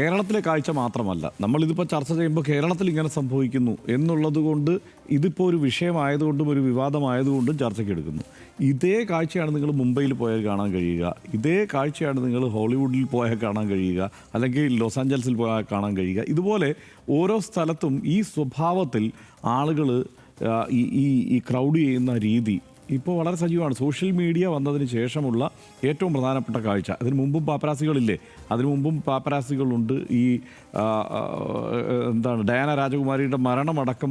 കേരളത്തിലെ കാഴ്ച മാത്രമല്ല, നമ്മളിതിപ്പോൾ ചർച്ച ചെയ്യുമ്പോൾ കേരളത്തിൽ ഇങ്ങനെ സംഭവിക്കുന്നു എന്നുള്ളത് കൊണ്ട് ഇതിപ്പോൾ ഒരു വിഷയമായതുകൊണ്ടും ഒരു വിവാദമായതുകൊണ്ടും ചർച്ചയ്ക്ക് എടുക്കുന്നു. ഇതേ കാഴ്ചയാണ് നിങ്ങൾ മുംബൈയിൽ പോയാൽ കാണാൻ കഴിയുക, ഇതേ കാഴ്ചയാണ് നിങ്ങൾ ഹോളിവുഡിൽ പോയാൽ കാണാൻ കഴിയുക, അല്ലെങ്കിൽ ലോസ് ആഞ്ചൽസിൽ പോയാൽ കാണാൻ കഴിയുക. ഇതുപോലെ ഓരോ സ്ഥലത്തും ഈ സ്വഭാവത്തിൽ ആളുകൾ ഈ ക്രൗഡ് ചെയ്യുന്ന രീതി ഇപ്പോൾ വളരെ സജീവമാണ്. സോഷ്യൽ മീഡിയ വന്നതിന് ശേഷമുള്ള ഏറ്റവും പ്രധാനപ്പെട്ട കാഴ്ച. അതിന് മുമ്പും പാപ്പരാസികളില്ലേ? അതിനു മുമ്പും പാപ്പരാസികളുണ്ട്. ഈ ഡയാന രാജകുമാരിയുടെ മരണമടക്കം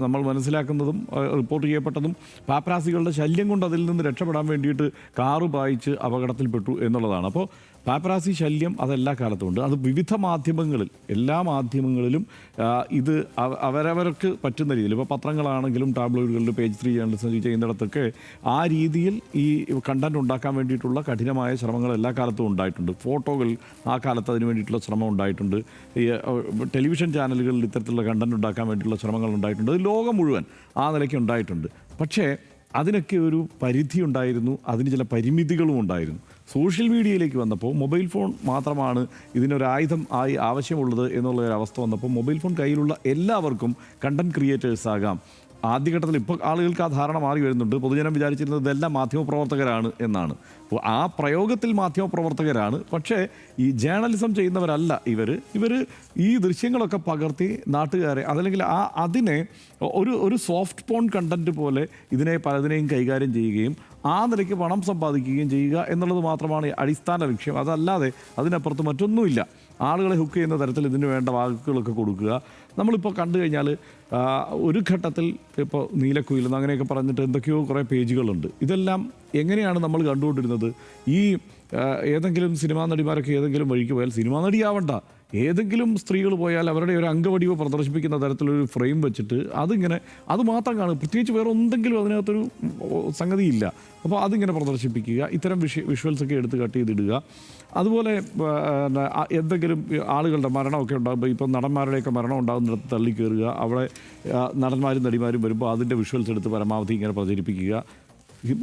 നമ്മൾ മനസ്സിലാക്കുന്നതും റിപ്പോർട്ട് ചെയ്യപ്പെട്ടതും പാപ്പരാസികളുടെ ശല്യം കൊണ്ട് അതിൽ നിന്ന് രക്ഷപ്പെടാൻ വേണ്ടിയിട്ട് കാറ് പായിച്ച് അപകടത്തിൽപ്പെട്ടു എന്നുള്ളതാണ്. അപ്പോൾ പാപ്പരാസി ശല്യം അതെല്ലാ കാലത്തും ഉണ്ട്. അത് വിവിധ മാധ്യമങ്ങളിൽ, എല്ലാ മാധ്യമങ്ങളിലും ഇത് അവരവർക്ക് പറ്റുന്ന രീതിയിൽ, ഇപ്പോൾ പത്രങ്ങളാണെങ്കിലും ടാബ്ലോയിഡുകളിൽ പേജ് 3 ജേർണലിസം ചെയ്യുന്നിടത്തൊക്കെ ആ രീതിയിൽ ഈ കണ്ടന്റ് ഉണ്ടാക്കാൻ വേണ്ടിയിട്ടുള്ള കഠിനമായ ശ്രമങ്ങൾ എല്ലാ കാലത്തും ഉണ്ടായിട്ടുണ്ട്. ഫോട്ടോകൾ ആ കാലത്ത് അതിന് വേണ്ടിയിട്ടുള്ള ശ്രമം ഉണ്ടായിട്ടുണ്ട്. ഈ ടെലിവിഷൻ ചാനലുകളിൽ ഇത്തരത്തിലുള്ള കണ്ടന്റ് ഉണ്ടാക്കാൻ വേണ്ടിയിട്ടുള്ള ശ്രമങ്ങൾ ഉണ്ടായിട്ടുണ്ട്. അത് ലോകം മുഴുവൻ ആ നിലയ്ക്ക് ഉണ്ടായിട്ടുണ്ട്. പക്ഷേ അതിനൊക്കെ ഒരു പരിധി ഉണ്ടായിരുന്നു, അതിന് ചില പരിമിതികളും ഉണ്ടായിരുന്നു. സോഷ്യൽ മീഡിയയിലേക്ക് വന്നപ്പോൾ മൊബൈൽ ഫോൺ മാത്രമാണ് ഇതിനൊരായുധം ആയി ആവശ്യമുള്ളത് എന്നുള്ളൊരവസ്ഥ വന്നപ്പോൾ മൊബൈൽ ഫോൺ കയ്യിലുള്ള എല്ലാവർക്കും കണ്ടൻറ് ക്രിയേറ്റേഴ്സ് ആകാം. ആദ്യഘട്ടത്തിൽ ഇപ്പോൾ ആളുകൾക്ക് ആ ധാരണ മാറി വരുന്നുണ്ട്. പൊതുജനം വിചാരിച്ചിരുന്നത് ഇതെല്ലാം മാധ്യമപ്രവർത്തകരാണ് എന്നാണ്. അപ്പോൾ ആ പ്രയോഗത്തിൽ മാധ്യമപ്രവർത്തകരാണ്, പക്ഷേ ഈ ജേർണലിസം ചെയ്യുന്നവരല്ല ഇവർ ഈ ദൃശ്യങ്ങളൊക്കെ പകർത്തി നാട്ടുകാരെ അതല്ലെങ്കിൽ അതിനെ ഒരു സോഫ്റ്റ് പോൺ കണ്ടൻറ്റ് പോലെ പലതിനെയും കൈകാര്യം ചെയ്യുകയും ആ നിലയ്ക്ക് പണം സമ്പാദിക്കുകയും ചെയ്യുക എന്നുള്ളത് മാത്രമാണ് അടിസ്ഥാന ലക്ഷ്യം. അതല്ലാതെ അതിനപ്പുറത്ത് മറ്റൊന്നുമില്ല. ആളുകളെ ഹുക്ക് ചെയ്യുന്ന തരത്തിൽ ഇതിന് വേണ്ട വാക്കുകളൊക്കെ കൊടുക്കുക. നമ്മളിപ്പോൾ കണ്ടു കഴിഞ്ഞാൽ ഒരു ഘട്ടത്തിൽ ഇപ്പോൾ നീലക്കുയിൽ അങ്ങനെയൊക്കെ പറഞ്ഞിട്ട് എന്തൊക്കെയോ കുറേ പേജുകളുണ്ട്. ഇതെല്ലാം എങ്ങനെയാണ് നമ്മൾ കണ്ടുകൊണ്ടിരുന്നത്? ഈ ഏതെങ്കിലും സിനിമാ നടിമാരൊക്കെ ഏതെങ്കിലും വഴിക്ക് പോയാൽ, സിനിമാ നടിയാവണ്ട, ഏതെങ്കിലും സ്ത്രീകൾ പോയാൽ അവരുടെ ഒരു അംഗവടിവ് പ്രദർശിപ്പിക്കുന്ന തരത്തിലൊരു ഫ്രെയിം വെച്ചിട്ട് അത് മാത്രം കാണുക, പ്രത്യേകിച്ച് വേറെ എന്തെങ്കിലും അതിനകത്തൊരു സംഗതിയില്ല. അപ്പോൾ അതിങ്ങനെ പ്രദർശിപ്പിക്കുക, ഇത്തരം വിഷ്വൽസൊക്കെ എടുത്ത് കട്ട് ചെയ്തിടുക. അതുപോലെ എന്തെങ്കിലും ആളുകളുടെ മരണമൊക്കെ ഉണ്ടാകുമ്പോൾ, ഇപ്പം നടന്മാരുടെയൊക്കെ മരണം ഉണ്ടാകുന്നിടത്ത് തള്ളിക്കയറുക, അവിടെ നടന്മാരും നടിമാരും വരുമ്പോൾ അതിൻ്റെ വിഷ്വൽസ് എടുത്ത് പരമാവധി ഇങ്ങനെ പ്രചരിപ്പിക്കുക.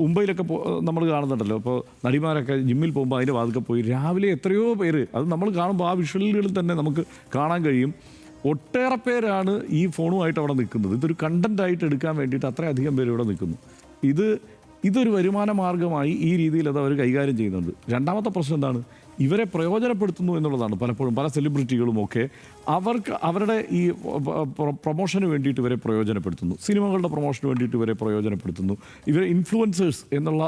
മുംബൈയിലൊക്കെ നമ്മൾ കാണുന്നുണ്ടല്ലോ, ഇപ്പോൾ നടിമാരൊക്കെ ജിമ്മിൽ പോകുമ്പോൾ അതിൻ്റെ വാതിൽക്ക് പോയി രാവിലെ എത്രയോ പേര്, അത് നമ്മൾ കാണുമ്പോൾ ആ വിഷ്വലുകളിൽ തന്നെ നമുക്ക് കാണാൻ കഴിയും. ഒട്ടേറെ പേരാണ് ഈ ഫോണുമായിട്ട് അവിടെ നിൽക്കുന്നത്. ഇതൊരു കണ്ടൻ്റായിട്ട് എടുക്കാൻ വേണ്ടിയിട്ട് അത്രയധികം പേര് ഇവിടെ നിൽക്കുന്നു. ഇതൊരു വരുമാന മാർഗമായി ഈ രീതിയിൽ അത് അവർ കൈകാര്യം ചെയ്യുന്നുണ്ട്. രണ്ടാമത്തെ പ്രശ്നം എന്താണ്? ഇവരെ പ്രയോജനപ്പെടുത്തുന്നു എന്നുള്ളതാണ്. പലപ്പോഴും പല സെലിബ്രിറ്റികളുമൊക്കെ അവരുടെ ഈ പ്രൊമോഷന് വേണ്ടിയിട്ട് ഇവരെ പ്രയോജനപ്പെടുത്തുന്നു, സിനിമകളുടെ പ്രൊമോഷന് വേണ്ടിയിട്ട് ഇവരെ പ്രയോജനപ്പെടുത്തുന്നു. ഇവരെ ഇൻഫ്ലുവൻസേഴ്സ് എന്നുള്ള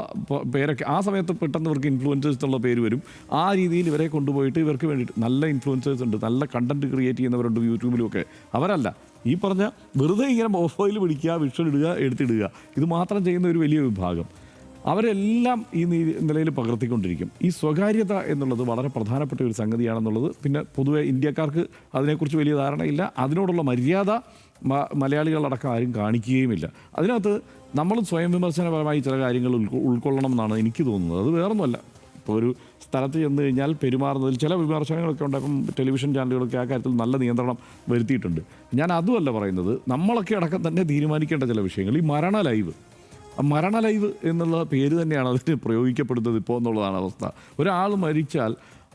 പേരൊക്കെ ആ സമയത്ത് പെട്ടെന്ന് ഇവർക്ക് ഇൻഫ്ലുവൻസേഴ്സ് എന്നുള്ള പേര് വരും. ആ രീതിയിൽ ഇവരെ കൊണ്ടുപോയിട്ട് ഇവർക്ക് വേണ്ടിയിട്ട് നല്ല ഇൻഫ്ലുവൻസേഴ്സ് ഉണ്ട്, നല്ല കണ്ടൻറ്റ് ക്രിയേറ്റ് ചെയ്യുന്നവരുണ്ട് യൂട്യൂബിലുമൊക്കെ. അവരല്ല ഈ പറഞ്ഞ വെറുതെ ഇങ്ങനെ മൊബൈൽ പിടിക്കുക, വിഷ്വൽ ഇടുക, എടുത്തിടുക, ഇത് മാത്രം ചെയ്യുന്ന ഒരു വലിയ വിഭാഗം. അവരെല്ലാം ഈ നിലയിൽ പകർത്തിക്കൊണ്ടിരിക്കും. ഈ സ്വകാര്യത എന്നുള്ളത് വളരെ പ്രധാനപ്പെട്ട ഒരു സംഗതിയാണെന്നുള്ളത് പിന്നെ പൊതുവെ ഇന്ത്യക്കാർക്ക് അതിനെക്കുറിച്ച് വലിയ ധാരണയില്ല. അതിനോടുള്ള മര്യാദ മലയാളികളടക്കം ആരും കാണിക്കുകയുമില്ല. അതിനകത്ത് നമ്മൾ സ്വയം വിമർശനപരമായി ചില കാര്യങ്ങൾ ഉൾക്കൊള്ളണം എന്നാണ് എനിക്ക് തോന്നുന്നത്. അത് വേറൊന്നുമല്ല. ഇപ്പോൾ ഒരു സ്ഥലത്ത് ചെന്ന് കഴിഞ്ഞാൽ പെരുമാറുന്നതിൽ ചില വിമർശനങ്ങളൊക്കെ ഉണ്ട്. അപ്പം ടെലിവിഷൻ ചാനലുകളൊക്കെ ആ കാര്യത്തിൽ നല്ല നിയന്ത്രണം വരുത്തിയിട്ടുണ്ട്. ഞാൻ അതുമല്ല പറയുന്നത്. നമ്മളൊക്കെ അടക്കം തന്നെ തീരുമാനിക്കേണ്ട ചില വിഷയങ്ങൾ. ഈ മരണ ലൈവ് എന്നുള്ള പേര് തന്നെയാണ് അതിന് പ്രയോഗിക്കപ്പെടുന്നത് ഇപ്പോൾ എന്നുള്ളതാണ് അവസ്ഥ. ഒരാൾ മരിച്ചാൽ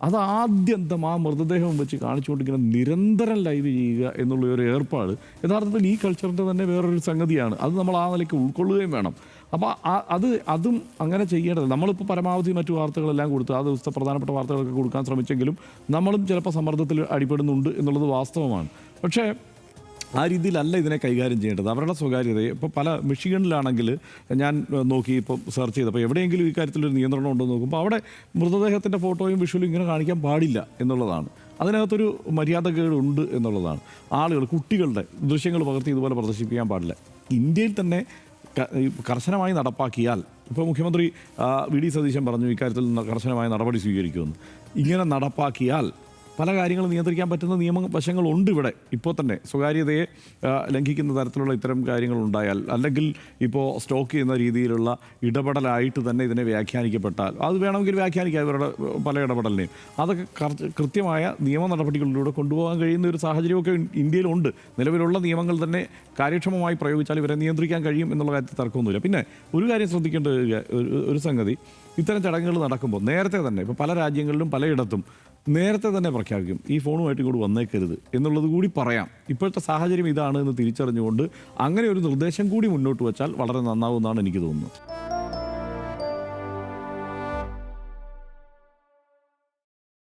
അത് ആദ്യന്തം ആ മൃതദേഹം വെച്ച് കാണിച്ചുകൊണ്ടിരിക്കുന്ന നിരന്തരം ലൈവ് ചെയ്യുക എന്നുള്ള ഒരു ഏർപ്പാട് യഥാർത്ഥത്തിൽ ഈ കൾച്ചറിൻ്റെ തന്നെ വേറൊരു സംഗതിയാണ്. അത് നമ്മൾ ആ നിലയ്ക്ക് ഉൾക്കൊള്ളുകയും വേണം. അപ്പോൾ അതും അങ്ങനെ ചെയ്യേണ്ടത്. നമ്മളിപ്പോൾ പരമാവധി മറ്റു വാർത്തകളെല്ലാം കൊടുത്ത് ആ ദിവസത്തെ പ്രധാനപ്പെട്ട വാർത്തകളൊക്കെ കൊടുക്കാൻ ശ്രമിച്ചെങ്കിലും നമ്മളും ചിലപ്പോൾ സമ്മർദ്ദത്തിൽ അടിപ്പെടുന്നുണ്ട് എന്നുള്ളത് വാസ്തവമാണ്. പക്ഷേ ആ രീതിയിലല്ല ഇതിനെ കൈകാര്യം ചെയ്യേണ്ടത്. അവരുടെ സ്വകാര്യതയെ ഇപ്പോൾ പല മിഷിഗണിലാണെങ്കിൽ ഞാൻ നോക്കി, ഇപ്പോൾ സെർച്ച് ചെയ്തപ്പോൾ എവിടെയെങ്കിലും ഈ കാര്യത്തിലൊരു നിയന്ത്രണം ഉണ്ടോ നോക്കുമ്പോൾ അവിടെ മൃതദേഹത്തിൻ്റെ ഫോട്ടോയും വിഷ്വലും ഇങ്ങനെ കാണിക്കാൻ പാടില്ല എന്നുള്ളതാണ്. അതിനകത്തൊരു മര്യാദകേട് ഉണ്ട് എന്നുള്ളതാണ്. കുട്ടികളുടെ ദൃശ്യങ്ങൾ പകർത്തി ഇതുപോലെ പ്രദർശിപ്പിക്കാൻ പാടില്ല. ഇന്ത്യയിൽ തന്നെ കർശനമായി നടപ്പാക്കിയാൽ, ഇപ്പോൾ മുഖ്യമന്ത്രി വി ഡി സതീശൻ പറഞ്ഞു ഇക്കാര്യത്തിൽ കർശനമായ നടപടി സ്വീകരിക്കുമെന്ന്. ഇങ്ങനെ നടപ്പാക്കിയാൽ പല കാര്യങ്ങളും നിയന്ത്രിക്കാൻ പറ്റുന്ന നിയമവശങ്ങളുണ്ട് ഇവിടെ. ഇപ്പോൾ തന്നെ സ്വകാര്യതയെ ലംഘിക്കുന്ന തരത്തിലുള്ള ഇത്തരം കാര്യങ്ങളുണ്ടായാൽ, അല്ലെങ്കിൽ ഇപ്പോൾ സ്റ്റോക്ക് ചെയ്യുന്ന രീതിയിലുള്ള ഇടപെടലായിട്ട് തന്നെ ഇതിനെ വ്യാഖ്യാനിക്കപ്പെട്ടാൽ, അത് വേണമെങ്കിൽ വ്യാഖ്യാനിക്കാം ഇവരുടെ പല ഇടപെടലിനെയും. അതൊക്കെ കൃത്യമായ നിയമ നടപടികളിലൂടെ കൊണ്ടുപോകാൻ കഴിയുന്ന ഒരു സാഹചര്യമൊക്കെ ഇന്ത്യയിലുണ്ട്. നിലവിലുള്ള നിയമങ്ങൾ തന്നെ കാര്യക്ഷമമായി പ്രയോഗിച്ചാൽ ഇവരെ നിയന്ത്രിക്കാൻ കഴിയും എന്നുള്ള കാര്യത്തിൽ തർക്കമൊന്നുമില്ല. പിന്നെ ഒരു കാര്യം ശ്രദ്ധിക്കേണ്ട ഒരു സംഗതി, ഇത്തരം ചടങ്ങുകൾ നടക്കുമ്പോൾ നേരത്തെ തന്നെ ഇപ്പോൾ പല രാജ്യങ്ങളിലും പലയിടത്തും നേരത്തെ തന്നെ പ്രഖ്യാപിക്കും ഈ ഫോണുമായിട്ട് ഇങ്ങോട്ട് വന്നേക്കരുത് എന്നുള്ളത് കൂടി പറയാം. ഇപ്പോഴത്തെ സാഹചര്യം ഇതാണ് എന്ന് തിരിച്ചറിഞ്ഞുകൊണ്ട് അങ്ങനെ ഒരു നിർദ്ദേശം കൂടി മുന്നോട്ട് വെച്ചാൽ വളരെ നന്നാവുമെന്നാണ് എനിക്ക് തോന്നുന്നത്.